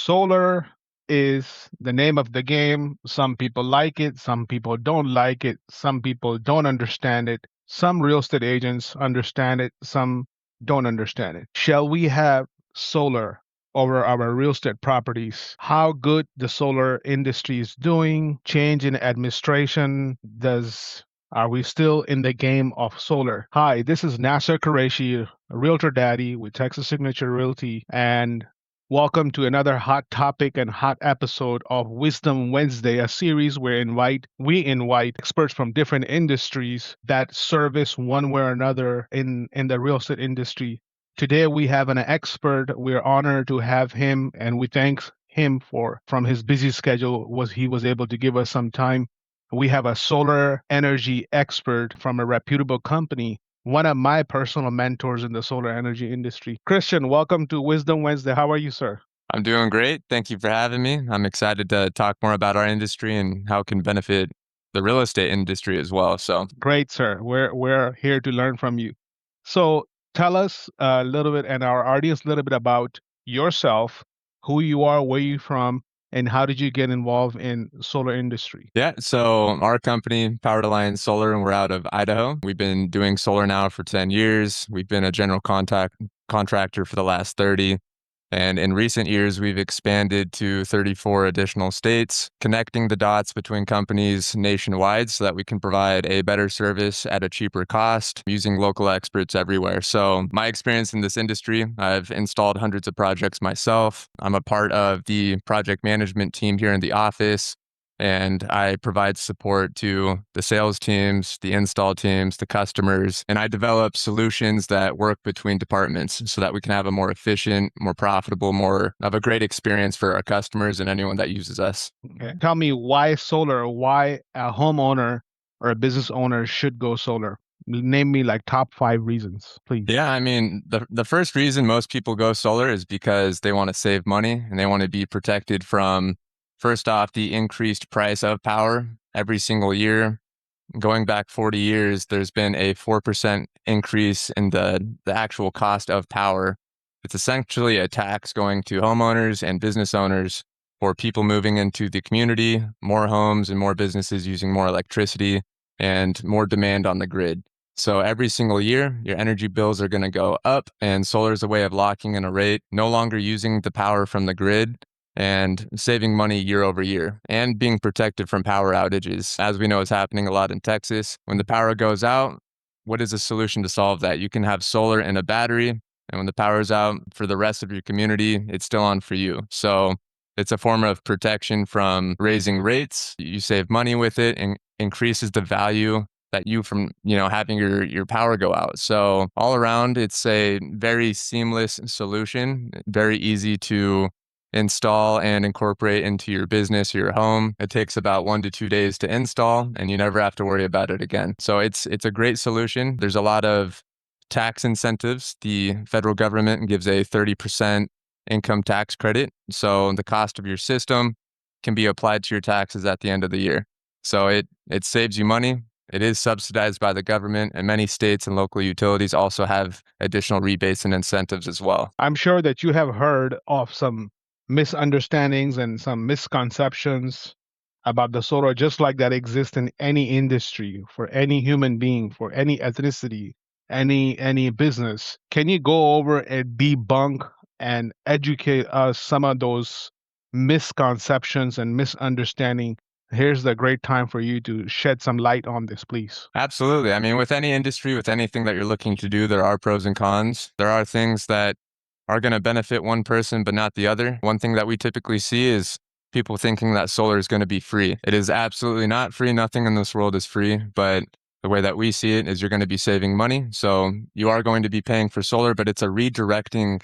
Solar is the name of the game. Some people like it, some people don't like it, some people don't understand it. Some real estate agents understand it, some don't understand it. Shall we have solar over our real estate properties? How good the solar industry is doing? Change in administration? Does Are we still in the game of solar? Hi, this is Nasir Qureshi, a realtor daddy with Texas Signature Realty, and welcome to another hot topic and hot episode of Wisdom Wednesday, a series where we invite experts from different industries that service one way or another in the real estate industry. Today we have an expert. We're honored to have him, and we thank him for from his busy schedule was he was able to give us some time. We have a solar energy expert from a reputable company, one of my personal mentors in the solar energy industry. Christian, welcome to Wisdom Wednesday. How are you, sir? I'm doing great. Thank you for having me. I'm excited to talk more about our industry and how it can benefit the real estate industry as well. So, Great, sir. We're here to learn from you. So tell us a little bit and our audience a little bit about yourself, who you are, where you from, and how did you get involved in solar industry? yeah, so our company, Powered Alliance Solar, and we're out of Idaho. We've been doing solar now for 10 years. We've been a general contractor for the last 30. And in recent years, we've expanded to 34 additional states, connecting the dots between companies nationwide so that we can provide a better service at a cheaper cost using local experts everywhere. So my experience in this industry, I've installed hundreds of projects myself. I'm a part of the project management team here in the office, and I provide support to the sales teams, the install teams, the customers, and I develop solutions that work between departments so that we can have a more efficient, more profitable, more of a great experience for our customers and anyone that uses us. Okay. Tell me why solar, why a homeowner or a business owner should go solar. Name me like top 5 reasons, please. Yeah, I mean, the first reason most people go solar is because they want to save money and they want to be protected from, first off, the increased price of power every single year. Going back 40 years, there's been a 4% increase in the actual cost of power. It's essentially a tax going to homeowners and business owners for people moving into the community, more homes and more businesses using more electricity and more demand on the grid. So every single year, your energy bills are going to go up, and solar is a way of locking in a rate, no longer using the power from the grid and saving money year over year and being protected from power outages. As we know is happening a lot in Texas. When the power goes out, what is the solution to solve that? You can have solar and a battery, and when the power is out for the rest of your community, it's still on for you. So it's a form of protection from raising rates. You save money with it and increases the value that you from having your power go out. So all around, it's a very seamless solution, very easy to install and incorporate into your business or your home. It takes about 1 to 2 days to install, and you never have to worry about it again. So it's a great solution. There's a lot of tax incentives. The federal government gives a 30% income tax credit. So the cost of your system can be applied to your taxes at the end of the year. So it saves you money. It is subsidized by the government, and many states and local utilities also have additional rebates and incentives as well. I'm sure that you have heard of some misunderstandings and some misconceptions about the solar, just like that exist in any industry, for any human being, for any ethnicity, any business. Can you go over and debunk and educate us some of those misconceptions and misunderstanding? Here's the great time for you to shed some light on this, please. Absolutely. I mean, with any industry, with anything that you're looking to do, there are pros and cons. There are things that are going to benefit one person, but not the other. One thing that we typically see is people thinking that solar is going to be free. It is absolutely not free. Nothing in this world is free, but the way that we see it is you're going to be saving money. So you are going to be paying for solar, but it's redirecting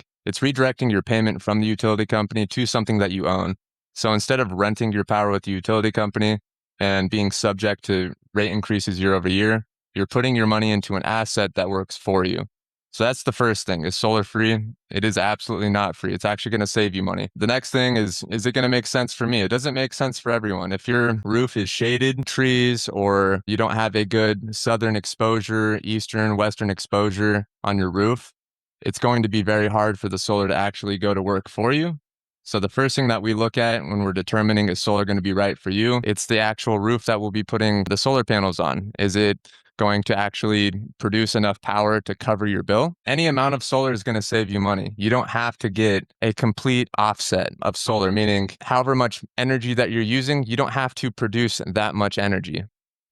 your payment from the utility company to something that you own. So instead of renting your power with the utility company and being subject to rate increases year over year, you're putting your money into an asset that works for you. So that's the first thing. Is solar free? It is absolutely not free. It's actually going to save you money. The next thing is it going to make sense for me? It doesn't make sense for everyone. If your roof is shaded trees, or you don't have a good southern exposure, eastern, western exposure on your roof, it's going to be very hard for the solar to actually go to work for you. So the first thing that we look at when we're determining is solar going to be right for you, it's the actual roof that we'll be putting the solar panels on. Is it going to actually produce enough power to cover your bill? Any amount of solar is going to save you money. You don't have to get a complete offset of solar, meaning however much energy that you're using, you don't have to produce that much energy.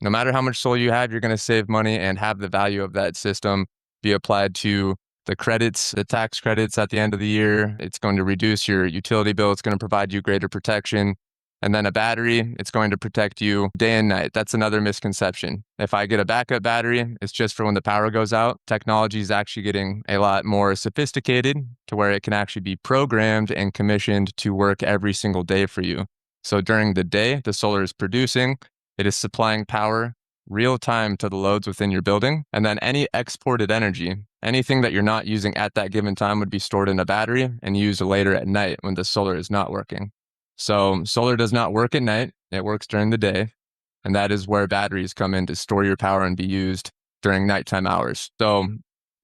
No matter how much solar you have, you're going to save money and have the value of that system be applied to the credits, the tax credits at the end of the year. It's going to reduce your utility bill. It's going to provide you greater protection. And then a battery, it's going to protect you day and night. That's another misconception. If I get a backup battery, it's just for when the power goes out. Technology is actually getting a lot more sophisticated to where it can actually be programmed and commissioned to work every single day for you. So during the day, the solar is producing, it is supplying power real time to the loads within your building. And then any exported energy, anything that you're not using at that given time would be stored in a battery and used later at night when the solar is not working. So solar does not work at night. It works during the day. And that is where batteries come in to store your power and be used during nighttime hours. So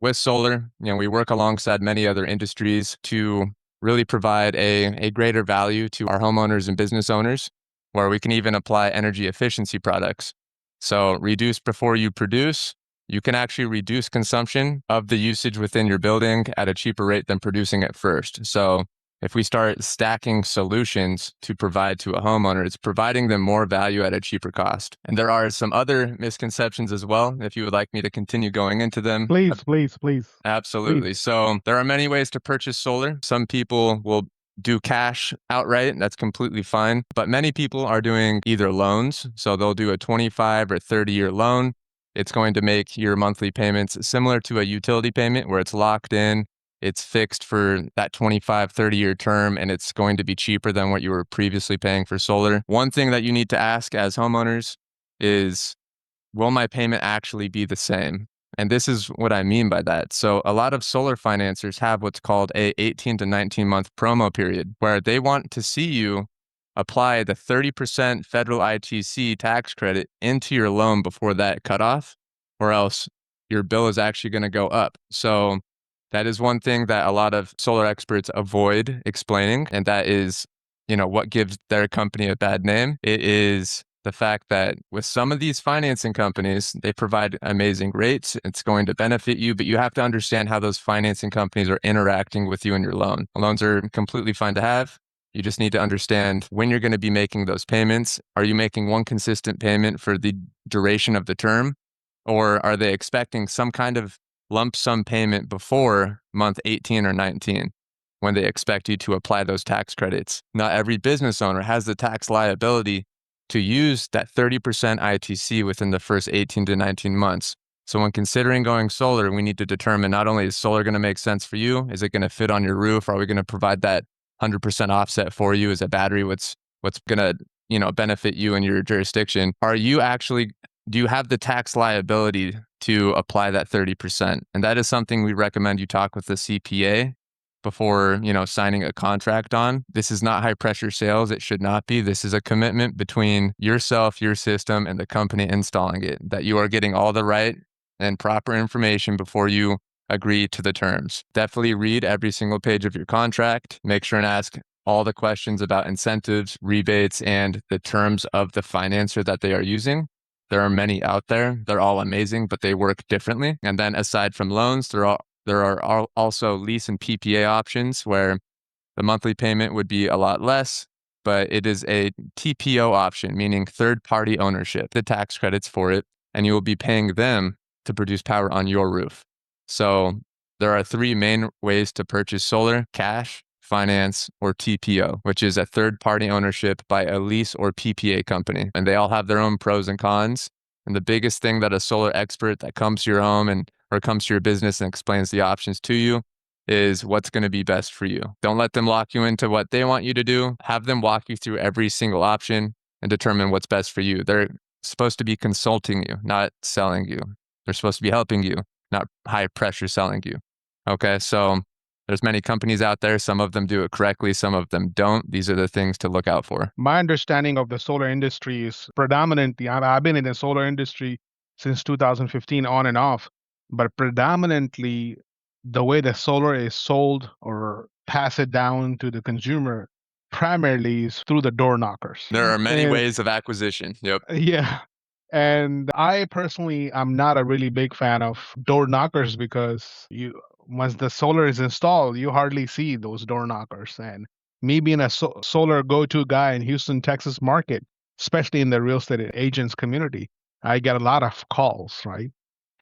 with solar, we work alongside many other industries to really provide a greater value to our homeowners and business owners, where we can even apply energy efficiency products. So reduce before you produce. You can actually reduce consumption of the usage within your building at a cheaper rate than producing it first. So if we start stacking solutions to provide to a homeowner, it's providing them more value at a cheaper cost. And there are some other misconceptions as well, if you would like me to continue going into them. Please, please, please, Absolutely. please. So there are many ways to purchase solar. Some people will do cash outright. That's completely fine. But many people are doing either loans. So they'll do a 25 or 30-year loan. It's going to make your monthly payments similar to a utility payment where it's locked in. It's fixed for that 25, 30-year term, and it's going to be cheaper than what you were previously paying for solar. One thing that you need to ask as homeowners is, will my payment actually be the same? And this is what I mean by that. So a lot of solar financiers have what's called a 18 to 19 month promo period where they want to see you apply the 30% federal ITC tax credit into your loan before that cutoff, or else your bill is actually going to go up. So that is one thing that a lot of solar experts avoid explaining. And that is, what gives their company a bad name. It is the fact that with some of these financing companies, they provide amazing rates. It's going to benefit you, but you have to understand how those financing companies are interacting with you and your loan. Loans are completely fine to have. You just need to understand when you're going to be making those payments. Are you making one consistent payment for the duration of the term? Or are they expecting some kind of lump sum payment before month 18 or 19 when they expect you to apply those tax credits? Not every business owner has the tax liability to use that 30% ITC within the first 18 to 19 months. So when considering going solar, we need to determine not only is solar going to make sense for you, is it going to fit on your roof? Are we going to provide that 100% offset for you? Is a battery what's going to, benefit you in your jurisdiction? Do you have the tax liability to apply that 30%? And that is something we recommend you talk with the CPA before, signing a contract on. This is not high pressure sales. It should not be. This is a commitment between yourself, your system, and the company installing it, that you are getting all the right and proper information before you agree to the terms. Definitely read every single page of your contract. Make sure and ask all the questions about incentives, rebates, and the terms of the financer that they are using. There are many out there. They're all amazing, but they work differently. And then aside from loans, there are also lease and PPA options where the monthly payment would be a lot less, but it is a TPO option, meaning third-party ownership, the tax credits for it, and you will be paying them to produce power on your roof. So there are three main ways to purchase solar: cash, finance, or TPO, which is a third-party ownership by a lease or PPA company. And they all have their own pros and cons. And the biggest thing that a solar expert that comes to your home or comes to your business and explains the options to you is what's going to be best for you. Don't let them lock you into what they want you to do. Have them walk you through every single option and determine what's best for you. They're supposed to be consulting you, not selling you. They're supposed to be helping you, not high pressure selling you. Okay, so there's many companies out there. Some of them do it correctly. Some of them don't. These are the things to look out for. My understanding of the solar industry is predominantly, I've been in the solar industry since 2015 on and off, but predominantly the way the solar is sold or pass it down to the consumer primarily is through the door knockers. There are many And ways of acquisition. Yep. yeah. And I personally am not a really big fan of door knockers because you once the solar is installed, you hardly see those door knockers. And me being a solar go-to guy in Houston, Texas market, especially in the real estate agents community, I get a lot of calls, right?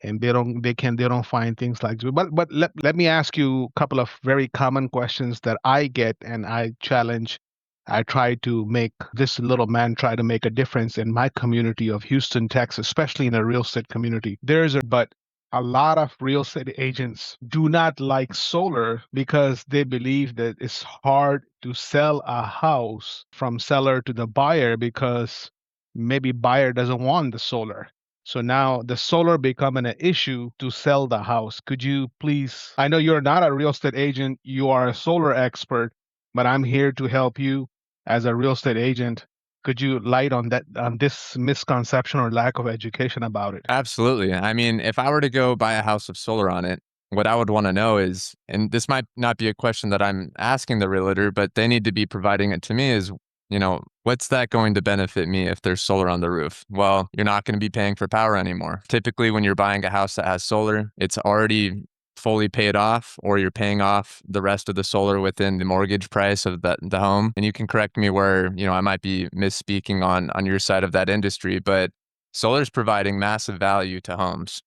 And they don't find things like this. But let me ask you a couple of very common questions that I get, and I try to make this little man try to make a difference in my community of Houston, Texas, especially in the real estate community. But a lot of real estate agents do not like solar because they believe that it's hard to sell a house from seller to the buyer because maybe buyer doesn't want the solar. So now the solar becoming an issue to sell the house. Could you please? I know you're not a real estate agent, you are a solar expert, but I'm here to help you as a real estate agent. Could you light on this misconception or lack of education about it? Absolutely. I mean, if I were to go buy a house with solar on it, what I would want to know is, and this might not be a question that I'm asking the realtor, but they need to be providing it to me is, what's that going to benefit me if there's solar on the roof? Well, you're not going to be paying for power anymore. Typically, when you're buying a house that has solar, it's already fully paid off, or you're paying off the rest of the solar within the mortgage price of the home. And you can correct me where, I might be misspeaking on your side of that industry, but solar is providing massive value to homes.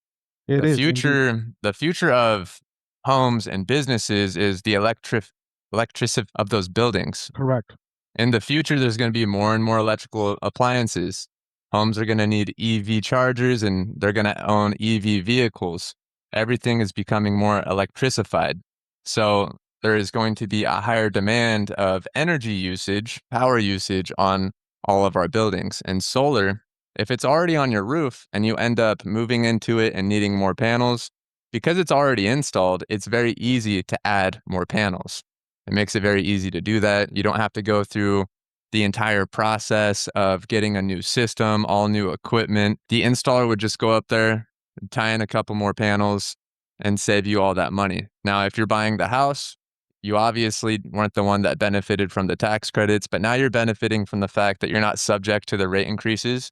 It The is indeed. future of homes and businesses is the electricity of those buildings. Correct. In the future, there's going to be more and more electrical appliances. Homes are going to need EV chargers and they're going to own EV vehicles. Everything is becoming more electrified. So there is going to be a higher demand of energy usage, power usage on all of our buildings. And solar, if it's already on your roof and you end up moving into it and needing more panels, because it's already installed, it's very easy to add more panels. It makes it very easy to do that. You don't have to go through the entire process of getting a new system, all new equipment. The installer would just go up there, tie in a couple more panels, and save you all that money. Now, if you're buying the house, you obviously weren't the one that benefited from the tax credits, but now you're benefiting from the fact that you're not subject to the rate increases.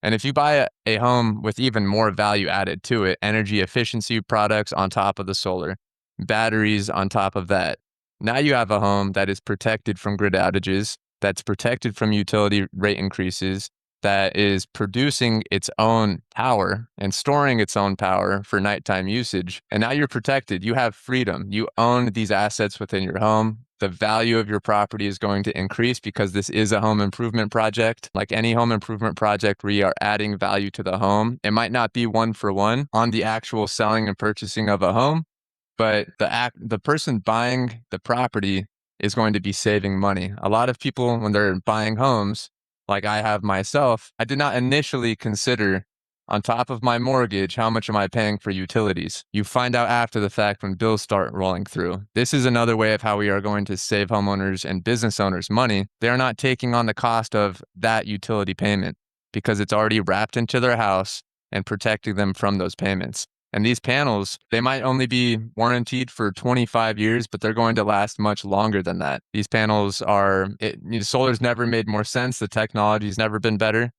And if you buy a home with even more value added to it, energy efficiency products on top of the solar, batteries on top of that, now you have a home that is protected from grid outages, that's protected from utility rate increases, that is producing its own power and storing its own power for nighttime usage. And now you're protected. You have freedom. You own these assets within your home. The value of your property is going to increase because this is a home improvement project. Like any home improvement project where you are adding value to the home, it might not be one for one on the actual selling and purchasing of a home, but the person buying the property is going to be saving money. A lot of people, when they're buying homes, like I have myself, I did not initially consider, on top of my mortgage, how much am I paying for utilities? You find out after the fact when bills start rolling through. This is another way of how we are going to save homeowners and business owners money. They are not taking on the cost of that utility payment because it's already wrapped into their house and protecting them from those payments. And these panels, they might only be warranted for 25 years, but they're going to last much longer than that. These panels solar's never made more sense. The technology's never been better.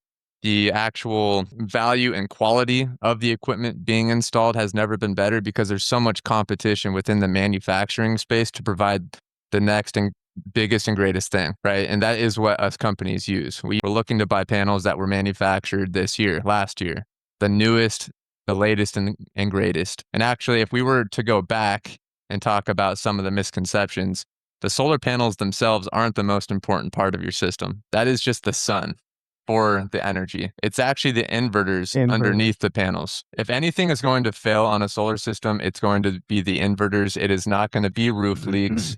The actual value and quality of the equipment being installed has never been better because there's so much competition within the manufacturing space to provide the next and biggest and greatest thing, right? And that is what us companies use. We were looking to buy panels that were manufactured last year, the newest, the latest and greatest. And actually, if we were to go back and talk about some of the misconceptions, the solar panels themselves aren't the most important part of your system. That is just the sun for the energy. It's actually the inverters Inverters. underneath the panels. If anything is going to fail on a solar system, it's going to be the inverters. It is not going to be roof leaks.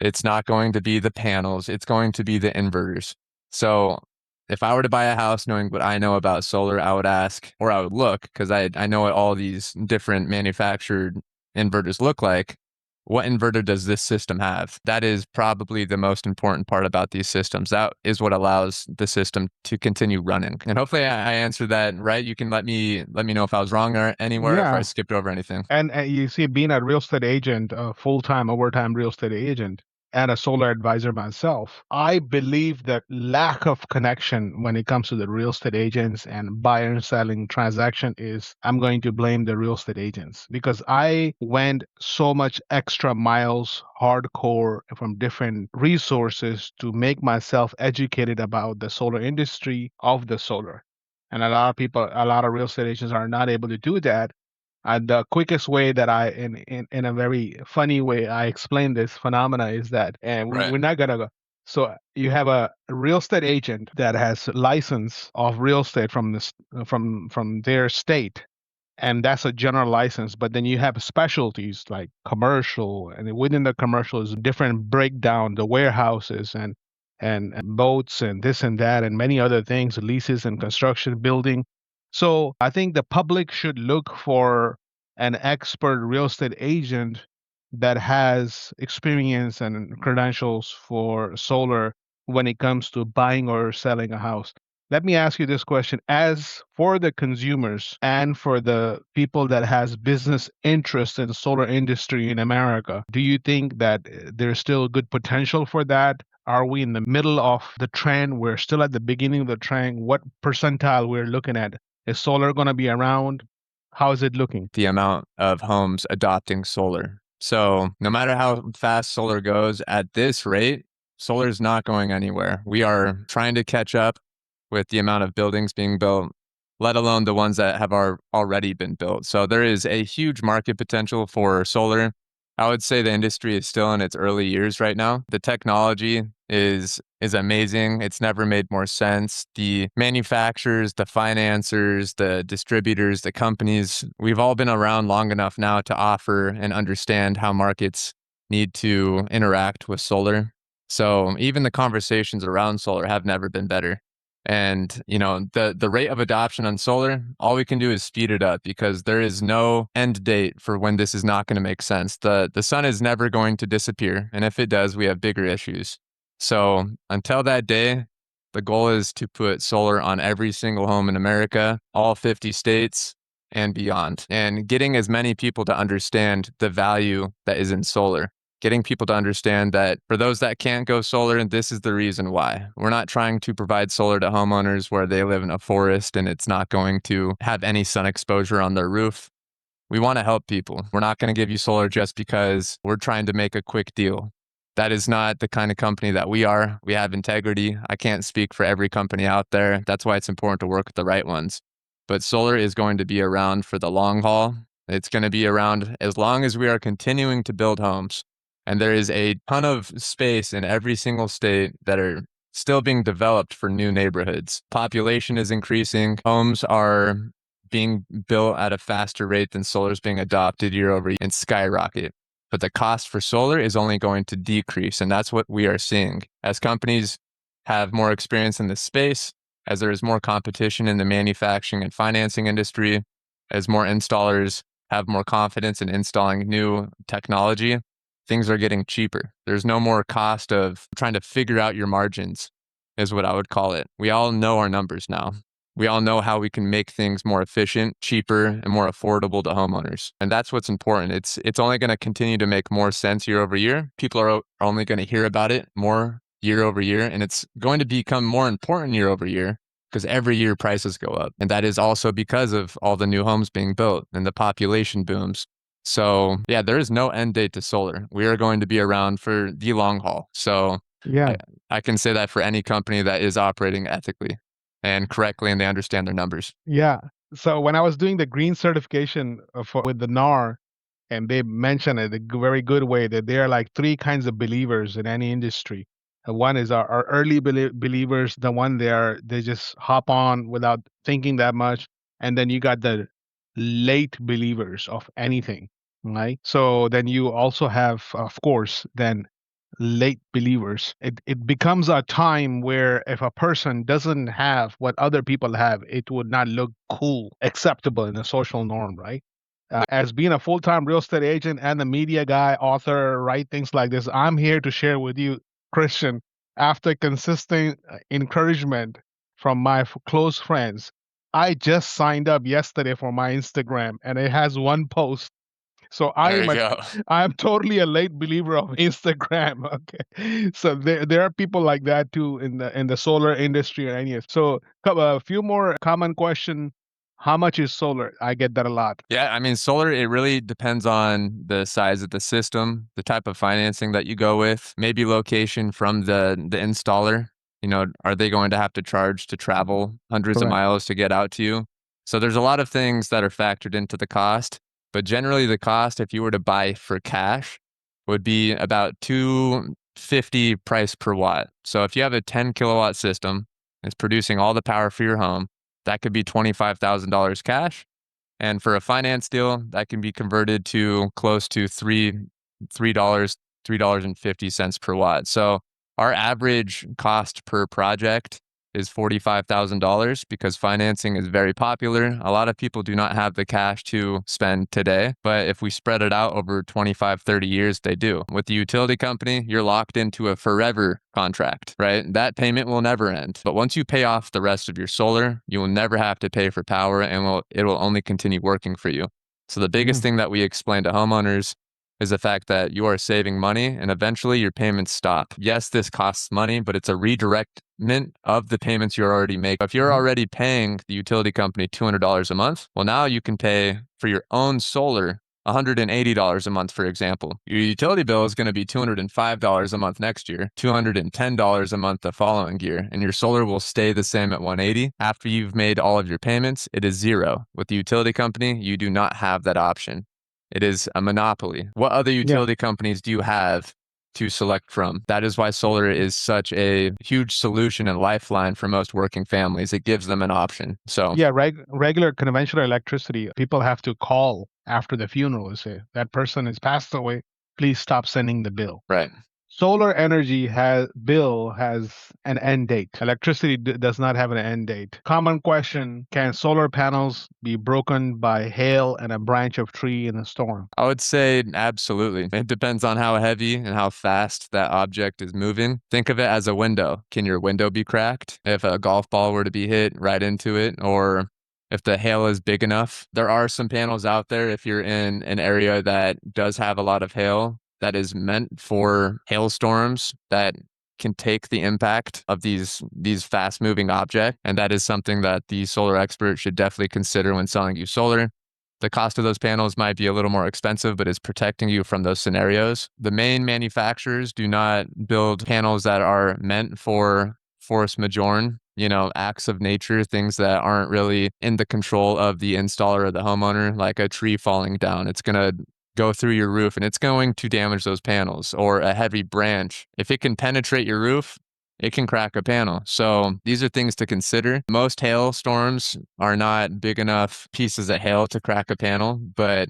It's not going to be the panels. It's going to be the inverters. So if I were to buy a house knowing what I know about solar, I would ask, or I would look, because I know what all these different manufactured inverters look like. What inverter does this system have? That is probably the most important part about these systems. That is what allows the system to continue running. And hopefully I answered that right. You can let me know if I was wrong or anywhere, if I Yeah. skipped over anything. And you see, being a real estate agent, a full-time, overtime real estate agent, and a solar advisor myself, I believe that lack of connection when it comes to the real estate agents and buyer and selling transaction is I'm going to blame the real estate agents because I went so much extra miles hardcore from different resources to make myself educated about the solar industry of the solar. And a lot of people, a lot of real estate agents are not able to do that. And the quickest way that in a very funny way, I explain this phenomena is that, and Right. we're not gonna go. So you have a real estate agent that has license of real estate from from their state, and that's a general license. But then you have specialties like commercial, and within the commercial is different breakdown, the warehouses and boats and this and that and many other things, leases and construction building. So I think the public should look for an expert real estate agent that has experience and credentials for solar when it comes to buying or selling a house. Let me ask you this question. As for the consumers and for the people that has business interest in the solar industry in America, do you think that there's still good potential for that? Are we in the middle of the trend? We're still at the beginning of the trend. What percentile we're looking at? Is solar going to be around? How is it looking? The amount of homes adopting solar. So, no matter how fast solar goes at this rate, solar is not going anywhere. We are trying to catch up with the amount of buildings being built, let alone the ones that have already been built. So, there is a huge market potential for solar. I would say the industry is still in its early years right now. The technology is amazing. It's never made more sense. The manufacturers, the financiers, the distributors, the companies, we've all been around long enough now to offer and understand how markets need to interact with solar. So even the conversations around solar have never been better. And the rate of adoption on solar, all we can do is speed it up because there is no end date for when this is not going to make sense. The sun is never going to disappear, and if it does, we have bigger issues. So until that day, the goal is to put solar on every single home in America, all 50 states and beyond, and getting as many people to understand the value that is in solar. Getting people to understand that for those that can't go solar, this is the reason why. We're not trying to provide solar to homeowners where they live in a forest and it's not going to have any sun exposure on their roof. We want to help people. We're not going to give you solar just because we're trying to make a quick deal. That is not the kind of company that we are. We have integrity. I can't speak for every company out there. That's why it's important to work with the right ones. But solar is going to be around for the long haul. It's going to be around as long as we are continuing to build homes. And there is a ton of space in every single state that are still being developed for new neighborhoods. Population is increasing. Homes are being built at a faster rate than solar is being adopted year over year and skyrocket. But the cost for solar is only going to decrease. And that's what we are seeing. As companies have more experience in this space, as there is more competition in the manufacturing and financing industry, as more installers have more confidence in installing new technology, things are getting cheaper. There's no more cost of trying to figure out your margins, is what I would call it. We all know our numbers now. We all know how we can make things more efficient, cheaper, and more affordable to homeowners. And that's what's important. It's only going to continue to make more sense year over year. People are only going to hear about it more year over year, and it's going to become more important year over year because every year prices go up. And that is also because of all the new homes being built and the population booms. So yeah, there is no end date to solar. We are going to be around for the long haul. So Yeah. I, I can say that for any company that is operating ethically and correctly, and they understand their numbers. Yeah. So when I was doing the green certification with the NAR, and they mention it a very good way that there are like three kinds of believers in any industry. One is our early believers, the one they just hop on without thinking that much, and then you got the late believers of anything, right? So then you also have, of course, then late believers. It becomes a time where if a person doesn't have what other people have, it would not look cool, acceptable in the social norm, right? As being a full-time real estate agent and a media guy, author, write things like this, I'm here to share with you, Christian, after consistent encouragement from my close friends, I just signed up yesterday for my Instagram and it has one post So There you go. I'm totally a late believer of Instagram. Okay, so there are people like that too in the solar industry or any. So a few more common question: how much is solar? I get that a lot. Yeah, I mean, solar, it really depends on the size of the system, the type of financing that you go with, maybe location from the installer. You know, are they going to have to charge to travel hundreds of Correct. miles to get out to you? So there's a lot of things that are factored into the cost, but generally the cost, if you were to buy for cash, would be about 250 price per watt. So if you have a 10 kilowatt system, it's producing all the power for your home, that could be $25,000 cash. And for a finance deal, that can be converted to close to $3, $3.50 per watt. So our average cost per project is $45,000 because financing is very popular. A lot of people do not have the cash to spend today, but if we spread it out over 25, 30 years, they do. With the utility company, you're locked into a forever contract, right? That payment will never end. But once you pay off the rest of your solar, you will never have to pay for power and it will only continue working for you. So the biggest Mm. thing that we explain to homeowners is the fact that you are saving money and eventually your payments stop. Yes, this costs money, but it's a redirectment of the payments you're already making. If you're Mhm. already paying the utility company $200 a month, well, now you can pay for your own solar $180 a month, for example. Your utility bill is going to be $205 a month next year, $210 a month the following year, and your solar will stay the same at 180. After you've made all of your payments, it is zero. With the utility company, you do not have that option. It is a monopoly. What other Yeah. utility companies do you have to select from? That is why solar is such a huge solution and lifeline for most working families. It gives them an option. So, Yeah, regular conventional electricity, people have to call after the funeral and say, that person has passed away. Please stop sending the bill. right. Solar energy has an end date. Electricity does not have an end date. Common question: can solar panels be broken by hail and a branch of tree in a storm? I would say absolutely. It depends on how heavy and how fast that object is moving. Think of it as a window. Can your window be cracked if a golf ball were to be hit right into it, or if the hail is big enough? There are some panels out there if you're in an area that does have a lot of hail that is meant for hailstorms that can take the impact of these fast moving objects, and that is something that the solar expert should definitely consider when selling you solar. The cost of those panels might be a little more expensive, but it's protecting you from those scenarios. The main manufacturers do not build panels that are meant for force majeure, you know, acts of nature, things that aren't really in the control of the installer or the homeowner, like a tree falling down. It's going to go through your roof and it's going to damage those panels, or a heavy branch. If it can penetrate your roof, it can crack a panel. So these are things to consider. Most hailstorms are not big enough pieces of hail to crack a panel, but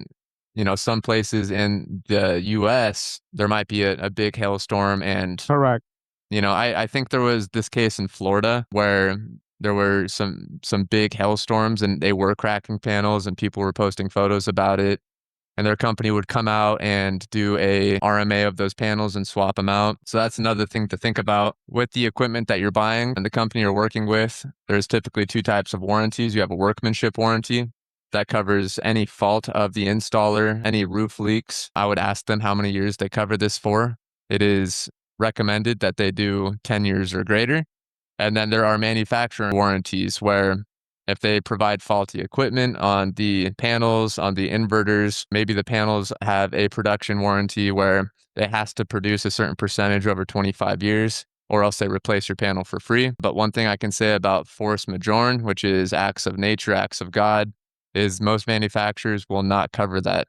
you know, some places in the US, there might be a big hailstorm. And, Correct. you know, I think there was this case in Florida where there were some big hailstorms and they were cracking panels and people were posting photos about it, and their company would come out and do a RMA of those panels and swap them out. So that's another thing to think about with the equipment that you're buying and the company you're working with. There's typically two types of warranties. You have a workmanship warranty that covers any fault of the installer, any roof leaks. I would ask them how many years they cover this for. It is recommended that they do 10 years or greater. And then there are manufacturer warranties where if they provide faulty equipment on the panels, on the inverters, maybe the panels have a production warranty where it has to produce a certain percentage over 25 years, or else they replace your panel for free. But one thing I can say about force majeure, which is acts of nature, acts of God, is most manufacturers will not cover that.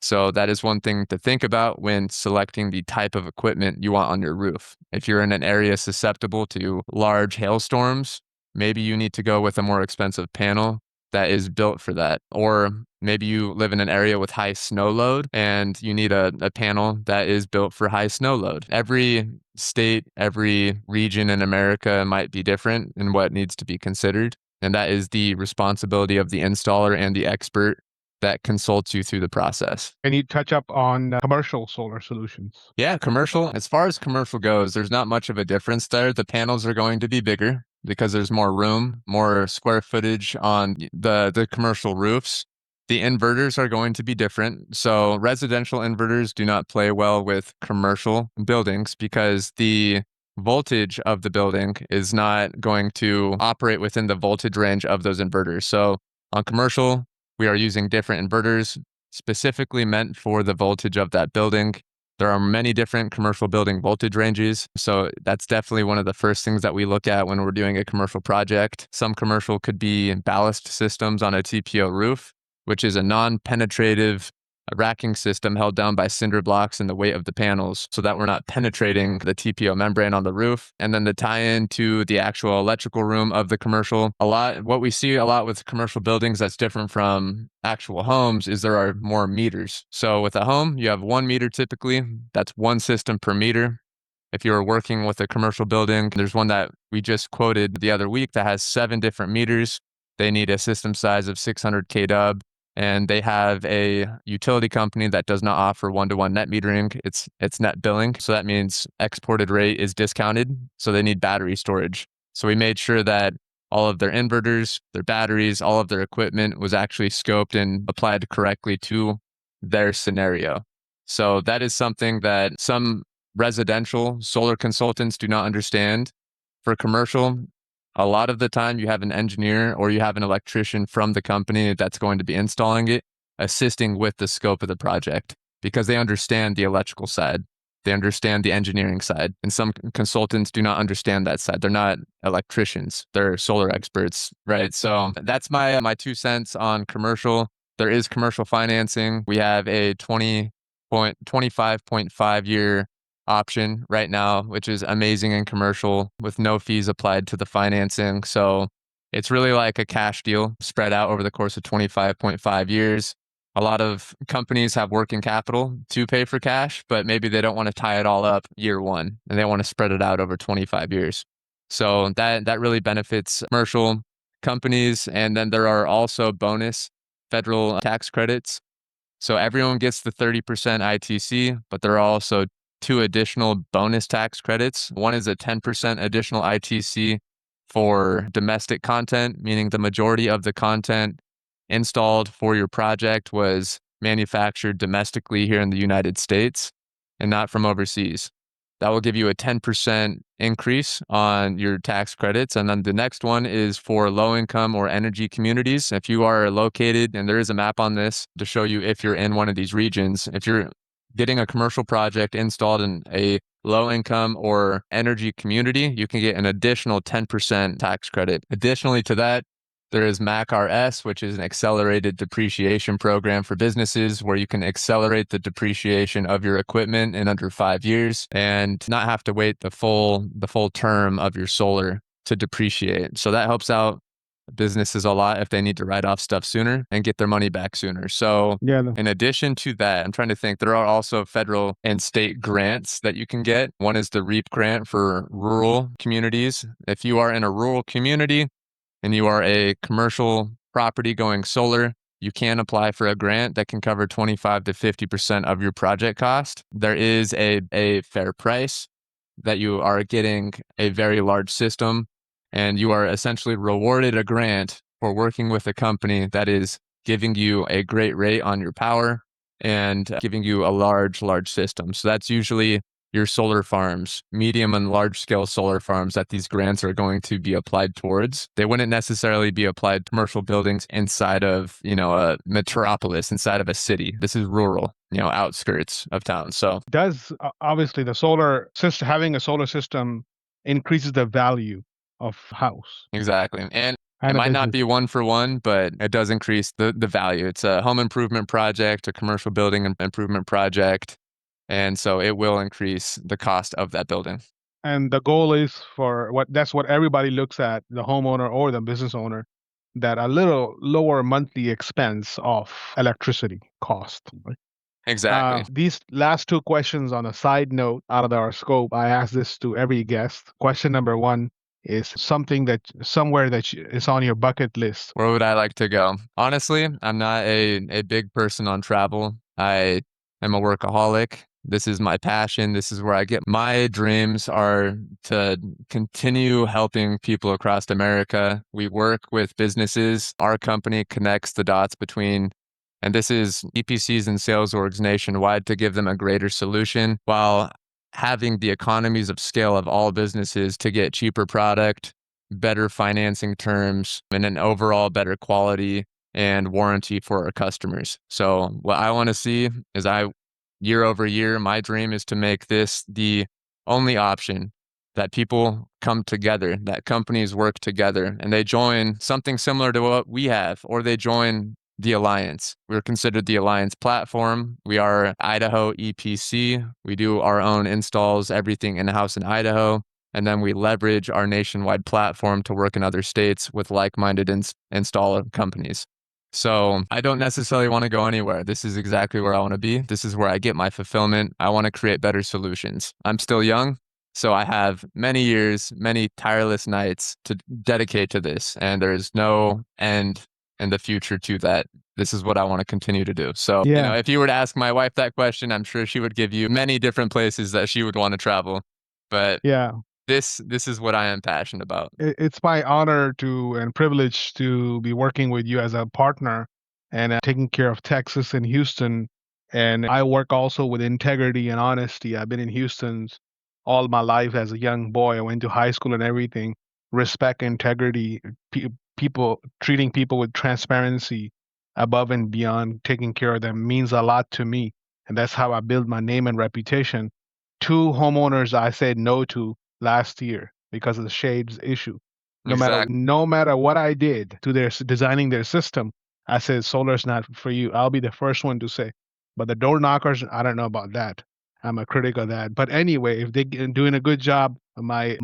So that is one thing to think about when selecting the type of equipment you want on your roof. If you're in an area susceptible to large hailstorms, maybe you need to go with a more expensive panel that is built for that. Or maybe you live in an area with high snow load and you need a panel that is built for high snow load. Every state, every region in America might be different in what needs to be considered. And that is the responsibility of the installer and the expert that consults you through the process. Can you touch up on commercial solar solutions? Yeah, commercial. As far as commercial goes, there's not much of a difference there. The panels are going to be bigger because there's more room, more square footage on the commercial roofs. The inverters are going to be different. So residential inverters do not play well with commercial buildings because the voltage of the building is not going to operate within the voltage range of those inverters. So on commercial, we are using different inverters specifically meant for the voltage of that building. There are many different commercial building voltage ranges. So that's definitely one of the first things that we look at when we're doing a commercial project. Some commercial could be ballast systems on a TPO roof, which is a non-penetrative racking system held down by cinder blocks and the weight of the panels so that we're not penetrating the TPO membrane on the roof. And then the tie-in to the actual electrical room of the commercial. What we see a lot with commercial buildings that's different from actual homes is there are more meters. So with a home, you have 1 meter typically. That's one system per meter. If you're working with a commercial building, there's one that we just quoted the other week that has 7 different meters. They need a system size of 600 kW. And they have a utility company that does not offer one-to-one net metering. It's net billing. So that means exported rate is discounted. So they need battery storage. So we made sure that all of their inverters, their batteries, all of their equipment was actually scoped and applied correctly to their scenario. So that is something that some residential solar consultants do not understand. For commercial, a lot of the time you have an engineer or you have an electrician from the company that's going to be installing it, assisting with the scope of the project because they understand the electrical side. They understand the engineering side. And some consultants do not understand that side. They're not electricians. They're solar experts, right? So that's my 2 cents on commercial. There is commercial financing. We have a 25.5 year option right now, which is amazing in commercial with no fees applied to the financing. So it's really like a cash deal spread out over the course of 25.5 years. A lot of companies have working capital to pay for cash, but maybe they don't want to tie it all up year one and they want to spread it out over 25 years. So that really benefits commercial companies. And then there are also bonus federal tax credits. So everyone gets the 30% ITC, but there are also 2 additional bonus tax credits. One is a 10% additional ITC for domestic content, meaning the majority of the content installed for your project was manufactured domestically here in the United States and not from overseas. That will give you a 10% increase on your tax credits. And then the next one is for low income or energy communities. If you are located, and there is a map on this to show you if you're in one of these regions, if you're getting a commercial project installed in a low income or energy community, you can get an additional 10% tax credit. Additionally to that, there is MAC-RS, which is an accelerated depreciation program for businesses where you can accelerate the depreciation of your equipment in under 5 years and not have to wait the full term of your solar to depreciate. So that helps out businesses a lot if they need to write off stuff sooner and get their money back sooner. So Yeah. in addition to that, I'm trying to think, there are also federal and state grants that you can get. One is the REAP grant for rural communities. If you are in a rural community and you are a commercial property going solar, you can apply for a grant that can cover 25 to 50% of your project cost. There is a fair price that you are getting a very large system, and you are essentially rewarded a grant for working with a company that is giving you a great rate on your power and giving you a large system. So that's usually your solar farms, medium and large scale solar farms that these grants are going to be applied towards. They wouldn't necessarily be applied to commercial buildings inside of, a metropolis, inside of a city. This is rural, outskirts of town. So Does obviously the solar system, having a solar system increases the value of house exactly. And it and a might not business. be one for one, but it does increase the value. It's a home improvement project, a commercial building improvement project. And so it will increase the cost of that building. And the goal is for that's what everybody looks at, the homeowner or the business owner, that a little lower monthly expense of electricity cost. Right? Exactly. These last 2 questions on a side note out of our scope, I ask this to every guest. Question number 1 is something that somewhere that is on your bucket list. Where would I like to go? Honestly, I'm not a big person on travel. I am a workaholic. This is my passion. This is where I get my dreams are to continue helping people across America. We work with businesses. Our company connects the dots between And this is EPCs and sales orgs nationwide to give them a greater solution while having the economies of scale of all businesses to get cheaper product, better financing terms, and an overall better quality and warranty for our customers. So what I want to see is year over year, my dream is to make this the only option that people come together, that companies work together and they join something similar to what we have, or they join the Alliance. We're considered the Alliance platform. We are Idaho EPC. We do our own installs, everything in-house in Idaho. And then we leverage our nationwide platform to work in other states with like-minded installer companies. So I don't necessarily want to go anywhere. This is exactly where I want to be. This is where I get my fulfillment. I want to create better solutions. I'm still young, so I have many years, many tireless nights to dedicate to this, and there is no end in the future to that. This is what I want to continue to do. So, Yeah. if you were to ask my wife that question, I'm sure she would give you many different places that she would want to travel. But Yeah. this is what I am passionate about. It's my honor to and privilege to be working with you as a partner and taking care of Texas and Houston. And I work also with integrity and honesty. I've been in Houston all my life as a young boy. I went to high school and everything. Respect, integrity, pe- people treating people with transparency above and beyond, taking care of them means a lot to me. And that's how I build my name and reputation. Two homeowners I said no to last year because of the shades issue. Exactly. No matter what I did to their designing their system, I said solar's not for you. I'll be the first one to say. But the door knockers, I don't know about that. I'm a critic of that. But anyway, if they're doing a good job, my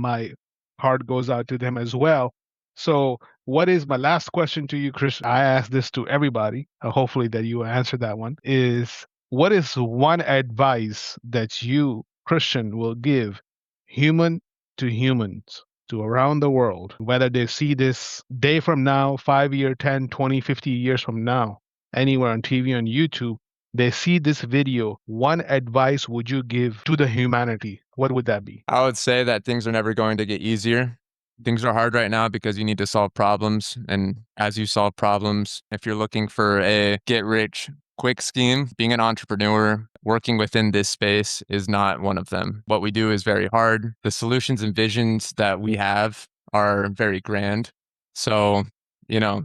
heart goes out to them as well. So, what is my last question to you, Chris? I ask this to everybody. Hopefully, that you answer that one. Is what is one advice that you, Christian, will give human to humans to around the world, whether they see this day from now, 5 year, 10, 20, 50 years from now, anywhere on TV, on YouTube, they see this video, one advice would you give to the humanity? What would that be? I would say that things are never going to get easier. Things are hard right now because you need to solve problems. And as you solve problems, if you're looking for a get rich quick scheme, being an entrepreneur, working within this space is not one of them. What we do is very hard. The solutions and visions that we have are very grand. So,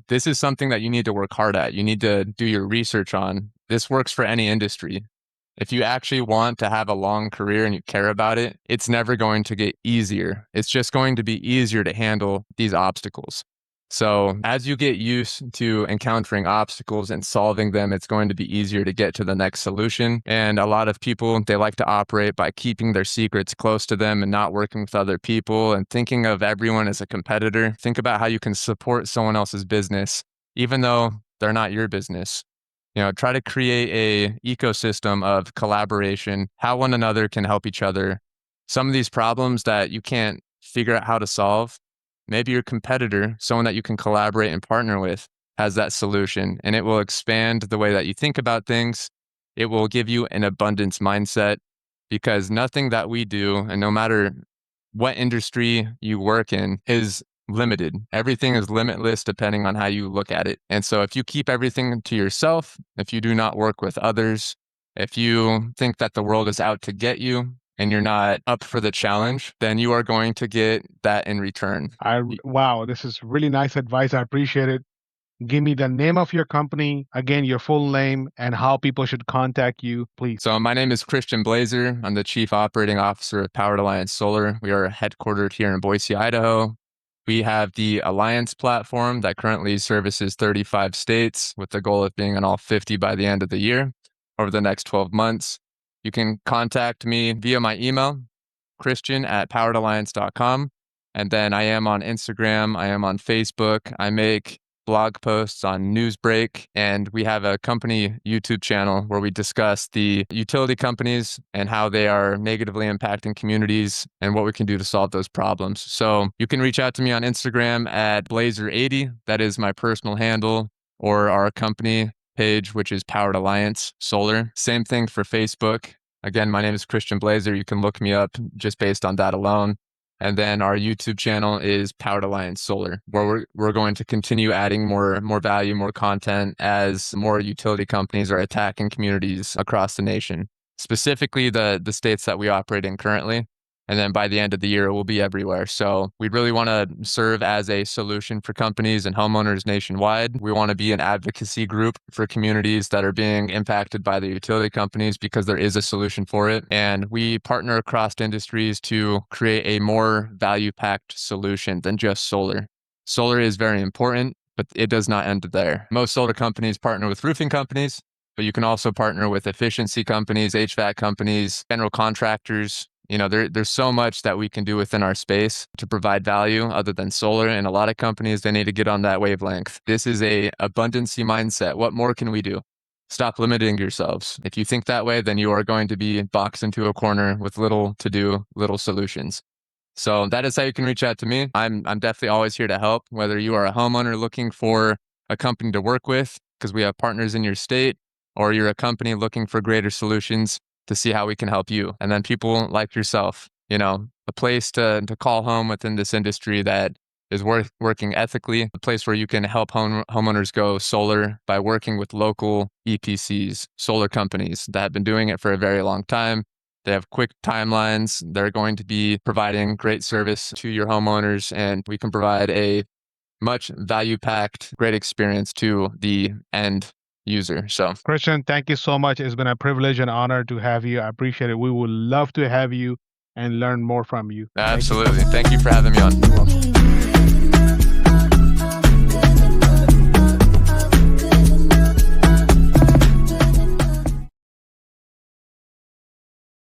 this is something that you need to work hard at. You need to do your research on. This works for any industry. If you actually want to have a long career and you care about it, it's never going to get easier. It's just going to be easier to handle these obstacles. So as you get used to encountering obstacles and solving them, it's going to be easier to get to the next solution. And a lot of people, they like to operate by keeping their secrets close to them and not working with other people and thinking of everyone as a competitor. Think about how you can support someone else's business, even though they're not your business. Try to create a ecosystem of collaboration, how one another can help each other. Some of these problems that you can't figure out how to solve, maybe your competitor, someone that you can collaborate and partner with, has that solution, and it will expand the way that you think about things. It will give you an abundance mindset because nothing that we do, and no matter what industry you work in, is limited. Everything is limitless depending on how you look at it. And so if you keep everything to yourself, if you do not work with others, if you think that the world is out to get you and you're not up for the challenge, then you are going to get that in return. Wow, this is really nice advice. I appreciate it. Give me the name of your company, again, your full name, and how people should contact you, please. So my name is Christian Blaser. I'm the Chief Operating Officer of Powered Alliance Solar. We are headquartered here in Boise, Idaho. We have the Alliance platform that currently services 35 states with the goal of being in all 50 by the end of the year over the next 12 months. You can contact me via my email, christian@poweredalliance.com. And then I am on Instagram. I am on Facebook. I make blog posts on Newsbreak, and we have a company YouTube channel where we discuss the utility companies and how they are negatively impacting communities and what we can do to solve those problems. So you can reach out to me on Instagram at Blazer80. That is my personal handle, or our company page, which is Powered Alliance Solar. Same thing for Facebook. Again, my name is Christian Blaser. You can look me up just based on that alone. And then our YouTube channel is Powered Alliance Solar, where we're going to continue adding more value, more content as more utility companies are attacking communities across the nation, specifically the states that we operate in currently. And then by the end of the year, it will be everywhere. So we really want to serve as a solution for companies and homeowners nationwide. We want to be an advocacy group for communities that are being impacted by the utility companies because there is a solution for it. And we partner across industries to create a more value-packed solution than just solar. Solar is very important, but it does not end there. Most solar companies partner with roofing companies, but you can also partner with efficiency companies, HVAC companies, general contractors. There's so much that we can do within our space to provide value other than solar. And a lot of companies, they need to get on that wavelength. This is a abundancy mindset. What more can we do? Stop limiting yourselves. If you think that way, then you are going to be boxed into a corner with little to do, little solutions. So that is how you can reach out to me. I'm definitely always here to help, whether you are a homeowner looking for a company to work with, because we have partners in your state, or you're a company looking for greater solutions to see how we can help you. And then people like yourself, a place to call home within this industry that is working ethically, a place where you can help homeowners go solar by working with local EPCs, solar companies that have been doing it for a very long time. They have quick timelines. They're going to be providing great service to your homeowners, and we can provide a much value-packed, great experience to the end user. So, Christian, thank you so much. It's been a privilege and honor to have you. I appreciate it. We would love to have you and learn more from you. absolutely. Thank you for having me on. You're welcome.